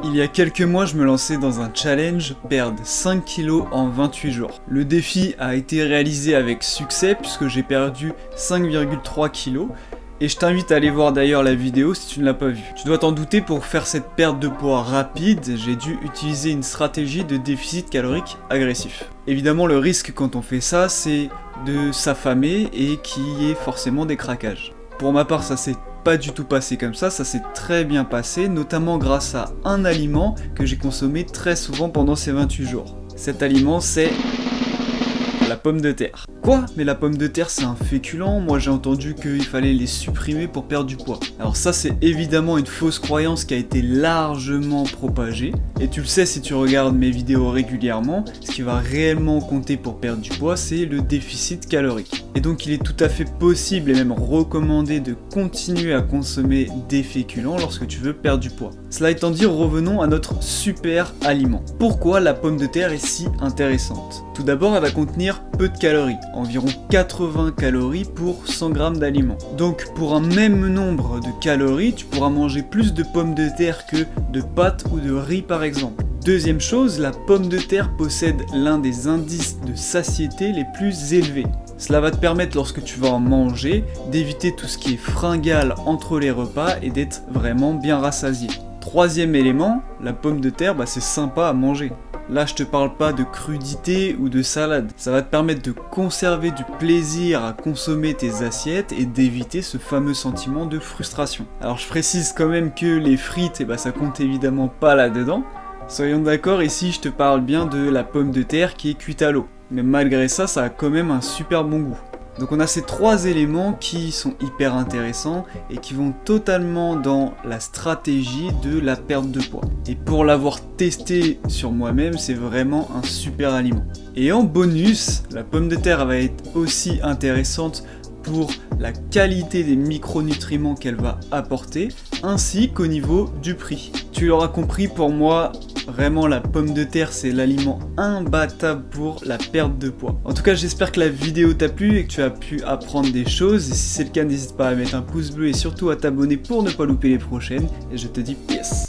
Il y a quelques mois, je me lançais dans un challenge, perdre 5 kilos en 28 jours. Le défi a été réalisé avec succès puisque j'ai perdu 5,3 kilos. Et je t'invite à aller voir d'ailleurs la vidéo si tu ne l'as pas vue. Tu dois t'en douter, pour faire cette perte de poids rapide, j'ai dû utiliser une stratégie de déficit calorique agressif. Évidemment, le risque quand on fait ça, c'est de s'affamer et qu'il y ait forcément des craquages. Pour ma part, ça s'est pas du tout passé comme ça s'est très bien passé, notamment grâce à un aliment que j'ai consommé très souvent pendant ces 28 jours. Cet aliment, c'est la pomme de terre. Quoi? Mais la pomme de terre c'est un féculent? Moi j'ai entendu qu'il fallait les supprimer pour perdre du poids. Alors ça c'est évidemment une fausse croyance qui a été largement propagée. Et tu le sais si tu regardes mes vidéos régulièrement, ce qui va réellement compter pour perdre du poids c'est le déficit calorique. Et donc il est tout à fait possible et même recommandé de continuer à consommer des féculents lorsque tu veux perdre du poids. Cela étant dit, revenons à notre super aliment. Pourquoi la pomme de terre est si intéressante? Tout d'abord, elle va contenir peu de calories, environ 80 calories pour 100 g d'aliments. Donc pour un même nombre de calories, tu pourras manger plus de pommes de terre que de pâtes ou de riz par exemple. Deuxième chose, la pomme de terre possède l'un des indices de satiété les plus élevés. Cela va te permettre, lorsque tu vas en manger, d'éviter tout ce qui est fringale entre les repas et d'être vraiment bien rassasié. Troisième élément, la pomme de terre, c'est sympa à manger. Là, je te parle pas de crudité ou de salade. Ça va te permettre de conserver du plaisir à consommer tes assiettes et d'éviter ce fameux sentiment de frustration. Alors, je précise quand même que les frites, ça compte évidemment pas là-dedans. Soyons d'accord, ici, je te parle bien de la pomme de terre qui est cuite à l'eau. Mais malgré ça, ça a quand même un super bon goût. Donc on a ces trois éléments qui sont hyper intéressants et qui vont totalement dans la stratégie de la perte de poids. Et pour l'avoir testé sur moi-même, c'est vraiment un super aliment. Et en bonus, la pomme de terre va être aussi intéressante pour la qualité des micronutriments qu'elle va apporter, ainsi qu'au niveau du prix. Tu l'auras compris, pour moi, vraiment la pomme de terre c'est l'aliment imbattable pour la perte de poids. En tout cas, j'espère que la vidéo t'a plu et que tu as pu apprendre des choses. Et si c'est le cas, n'hésite pas à mettre un pouce bleu et surtout à t'abonner pour ne pas louper les prochaines. Et je te dis peace.